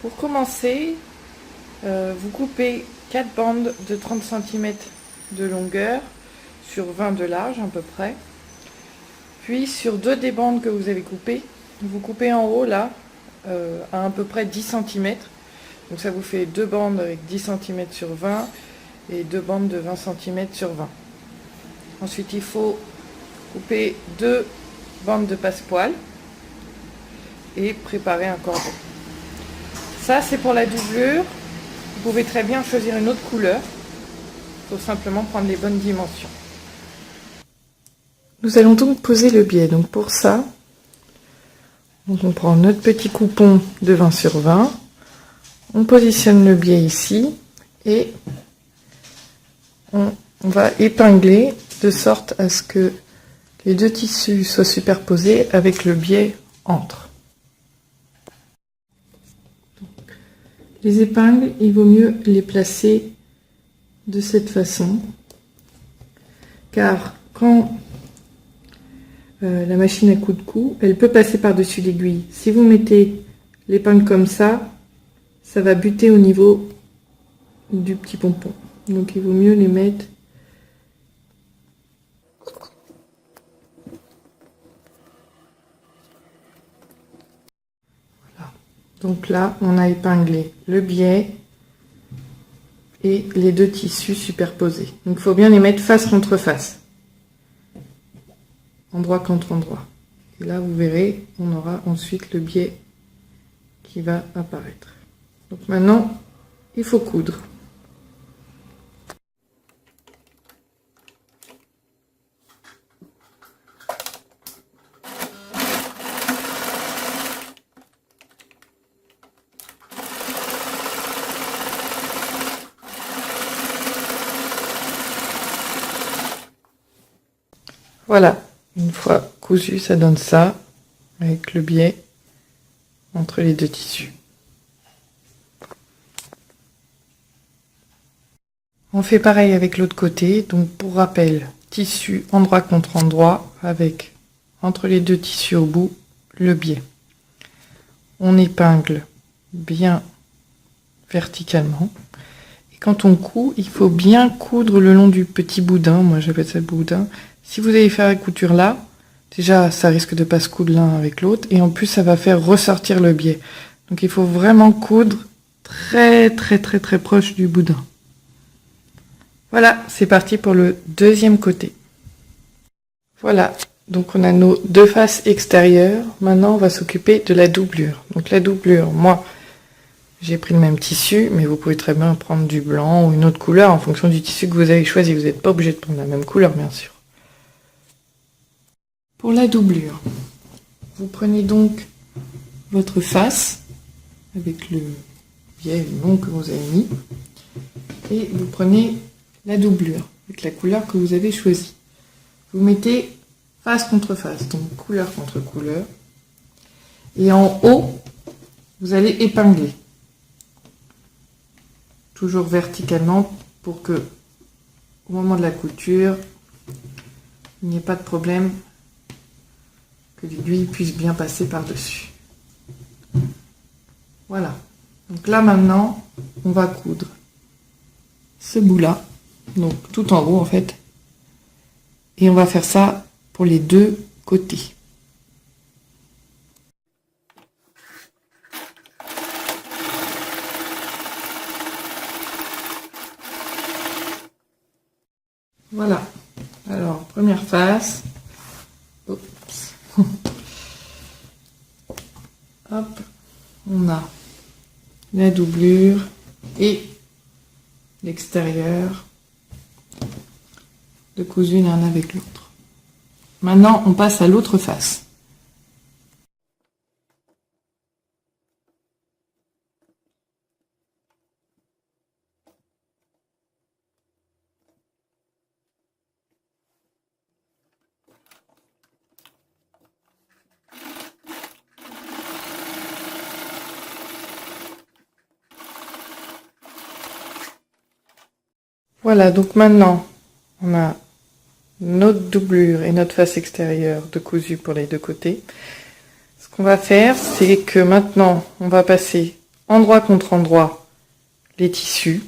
Pour commencer, vous coupez 4 bandes de 30 cm de longueur sur 20 de large à peu près. Puis sur 2 des bandes que vous avez coupées, vous coupez en haut là à peu près 10 cm. Donc ça vous fait 2 bandes avec 10 cm sur 20 et 2 bandes de 20 cm sur 20. Ensuite il faut couper 2 bandes de passepoil et préparer un cordon. Ça c'est pour la doublure. Vous pouvez très bien choisir une autre couleur. Il faut simplement prendre les bonnes dimensions. Nous allons donc poser le biais. Donc pour ça, on prend notre petit coupon de 20 sur 20. On positionne le biais ici et on va épingler de sorte à ce que les deux tissus soient superposés avec le biais entre. Les épingles, il vaut mieux les placer de cette façon, car quand la machine à coude-cou, elle peut passer par-dessus l'aiguille. Si vous mettez l'épingle comme ça va buter au niveau du petit pompon. Donc il vaut mieux les mettre voilà. Donc là, on a épinglé le biais et les deux tissus superposés. Donc il faut bien les mettre face contre face, endroit contre endroit. Et là, vous verrez, on aura ensuite le biais qui va apparaître. Donc maintenant, il faut coudre. Voilà, une fois cousu, ça donne ça, avec le biais entre les deux tissus. On fait pareil avec l'autre côté, donc pour rappel, tissu endroit contre endroit, avec entre les deux tissus au bout, le biais. On épingle bien verticalement. Et quand on coud, il faut bien coudre le long du petit boudin, moi j'appelle ça le boudin. Si vous allez faire la couture là, déjà ça risque de pas se coudre l'un avec l'autre, et en plus ça va faire ressortir le biais. Donc il faut vraiment coudre très proche du boudin. Voilà, c'est parti pour le deuxième côté. Voilà, donc on a nos deux faces extérieures. Maintenant, on va s'occuper de la doublure. Donc la doublure, moi, j'ai pris le même tissu, mais vous pouvez très bien prendre du blanc ou une autre couleur en fonction du tissu que vous avez choisi. Vous n'êtes pas obligé de prendre la même couleur, bien sûr. Pour la doublure, vous prenez donc votre face avec le biais long que vous avez mis et vous prenez la doublure avec la couleur que vous avez choisie. Vous mettez face contre face, donc couleur contre couleur. Et en haut, vous allez épingler. Toujours verticalement pour que, au moment de la couture, il n'y ait pas de problème, que l'aiguille puisse bien passer par-dessus. Voilà. Donc là maintenant, on va coudre ce bout-là. Donc tout en haut en fait, et on va faire ça pour les deux côtés. Voilà, alors première face. Oups. Hop, on a la doublure et l'extérieur de cousu l'un avec l'autre. Maintenant, on passe à l'autre face. Voilà, donc maintenant, on a notre doublure et notre face extérieure de cousu pour les deux côtés. Ce qu'on va faire, c'est que maintenant, on va passer endroit contre endroit les tissus,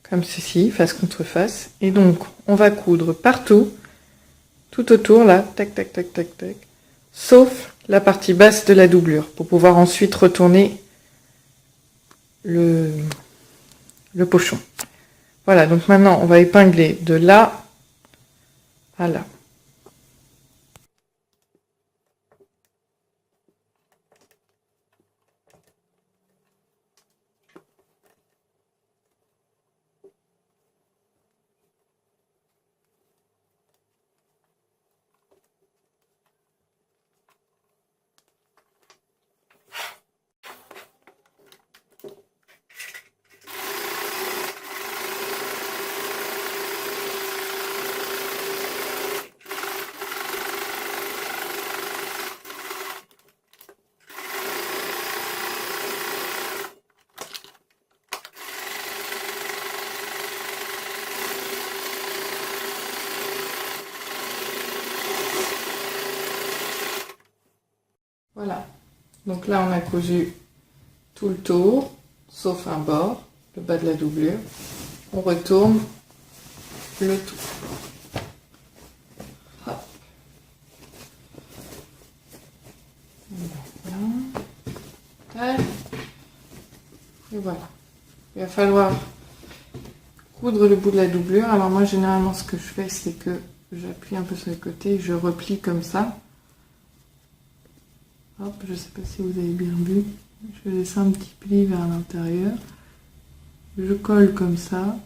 comme ceci, face contre face. Et donc, on va coudre partout, tout autour, là, tac, tac, tac, tac, tac, sauf la partie basse de la doublure, pour pouvoir ensuite retourner le pochon. Voilà, donc maintenant, on va épingler de là à là. Voilà, donc là on a cousu tout le tour, sauf un bord, le bas de la doublure. On retourne le tout. Hop. Voilà. Et voilà. Il va falloir coudre le bout de la doublure. Alors moi généralement ce que je fais c'est que j'appuie un peu sur les côtés, je replie comme ça. Hop, je sais pas si vous avez bien vu. Je laisse un petit pli vers l'intérieur. Je colle comme ça.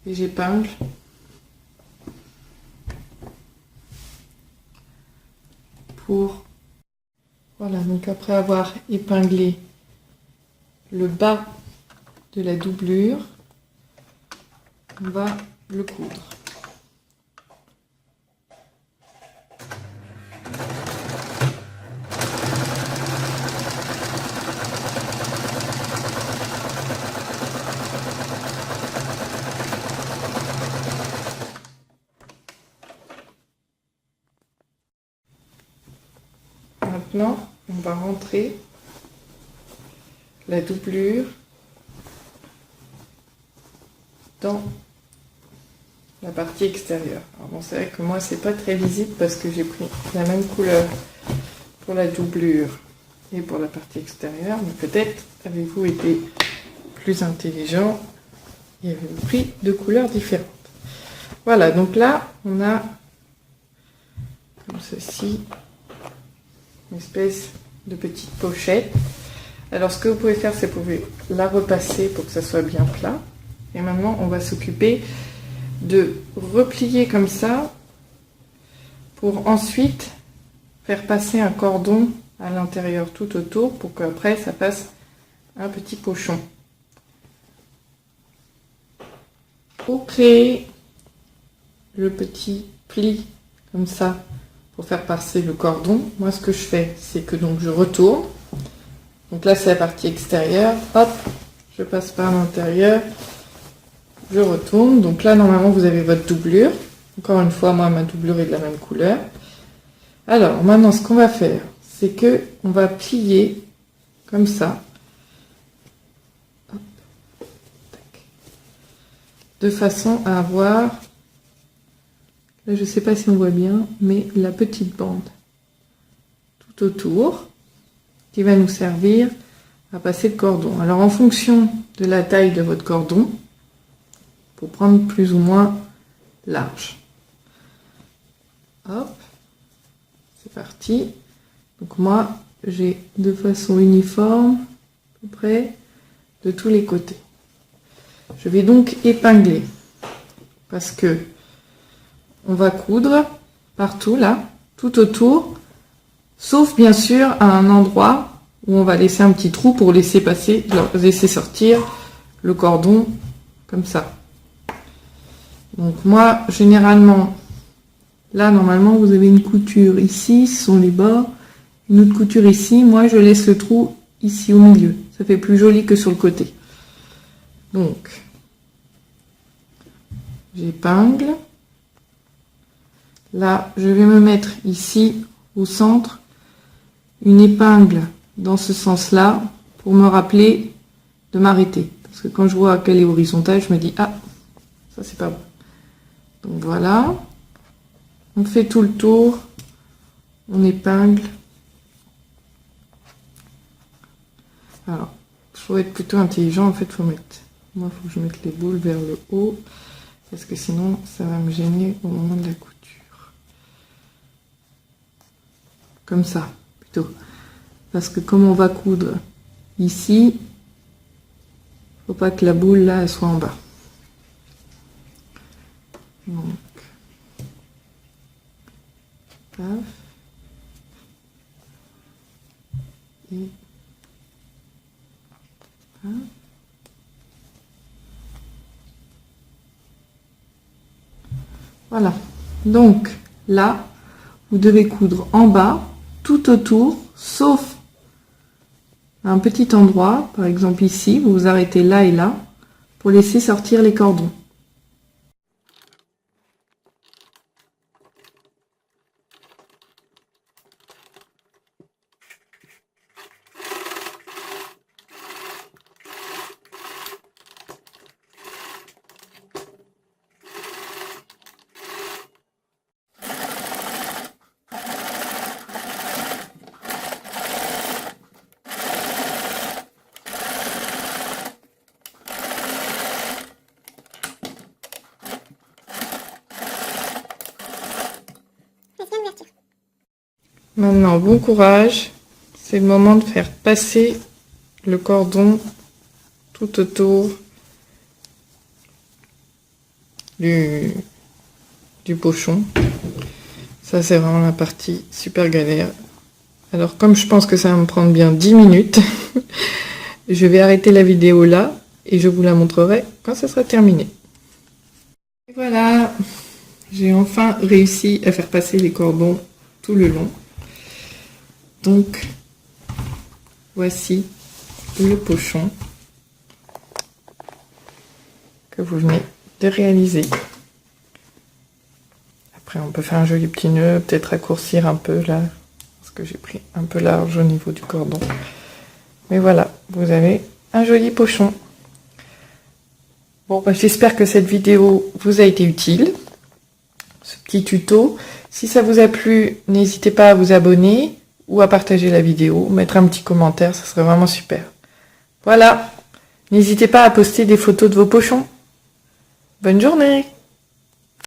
Et j'épingle. Pour... Voilà, donc après avoir épinglé le bas de la doublure, on va le coudre. Maintenant, on va rentrer la doublure dans la partie extérieure. Alors bon, c'est vrai que moi, c'est pas très visible parce que j'ai pris la même couleur pour la doublure et pour la partie extérieure, mais peut-être avez-vous été plus intelligent et avez pris deux couleurs différentes. Voilà, donc là, on a comme ceci une espèce de petite pochette. Alors ce que vous pouvez faire, c'est que vous pouvez la repasser pour que ça soit bien plat. Et maintenant, on va s'occuper de replier comme ça pour ensuite faire passer un cordon à l'intérieur tout autour pour qu'après ça fasse un petit pochon. Pour créer le petit pli comme ça, pour faire passer le cordon, moi ce que je fais, c'est que donc je retourne. Donc là c'est la partie extérieure, hop, je passe par l'intérieur, je retourne. Donc là normalement vous avez votre doublure. Encore une fois, moi ma doublure est de la même couleur. Alors maintenant ce qu'on va faire, c'est que on va plier comme ça. Hop, tac, de façon à avoir... Là, je ne sais pas si on voit bien, mais la petite bande tout autour qui va nous servir à passer le cordon. Alors, en fonction de la taille de votre cordon, pour prendre plus ou moins large. Hop, c'est parti. Donc moi, j'ai de façon uniforme, à peu près, de tous les côtés. Je vais donc épingler parce que on va coudre partout là, tout autour, sauf bien sûr à un endroit où on va laisser un petit trou pour laisser passer, laisser sortir le cordon comme ça. Donc moi, généralement, là normalement vous avez une couture ici, ce sont les bords, une autre couture ici, moi je laisse le trou ici au milieu, ça fait plus joli que sur le côté. Donc, j'épingle. Là, je vais me mettre ici, au centre, une épingle dans ce sens-là pour me rappeler de m'arrêter. Parce que quand je vois qu'elle est horizontale, je me dis, ah, ça c'est pas bon. Donc voilà. On fait tout le tour. On épingle. Alors, il faut être plutôt intelligent, en fait, moi, il faut que je mette les boules vers le haut, parce que sinon, ça va me gêner au moment de la couture. Comme ça, plutôt. Parce que comme on va coudre ici, faut pas que la boule, là, elle soit en bas. Donc, paf. Et paf. Voilà. Donc, là, vous devez coudre en bas, tout autour, sauf un petit endroit, par exemple ici, vous vous arrêtez là et là, pour laisser sortir les cordons. Maintenant, bon courage. C'est le moment de faire passer le cordon tout autour du pochon. Ça, c'est vraiment la partie super galère. Alors, comme je pense que ça va me prendre bien 10 minutes, je vais arrêter la vidéo là et je vous la montrerai quand ça sera terminé. Et voilà, j'ai enfin réussi à faire passer les cordons tout le long. Donc, voici le pochon que vous venez de réaliser. Après, on peut faire un joli petit nœud, peut-être raccourcir un peu là, parce que j'ai pris un peu large au niveau du cordon. Mais voilà, vous avez un joli pochon. Bon, bah, j'espère que cette vidéo vous a été utile, ce petit tuto. Si ça vous a plu, n'hésitez pas à vous abonner ou à partager la vidéo, mettre un petit commentaire, ça serait vraiment super. Voilà, n'hésitez pas à poster des photos de vos pochons. Bonne journée!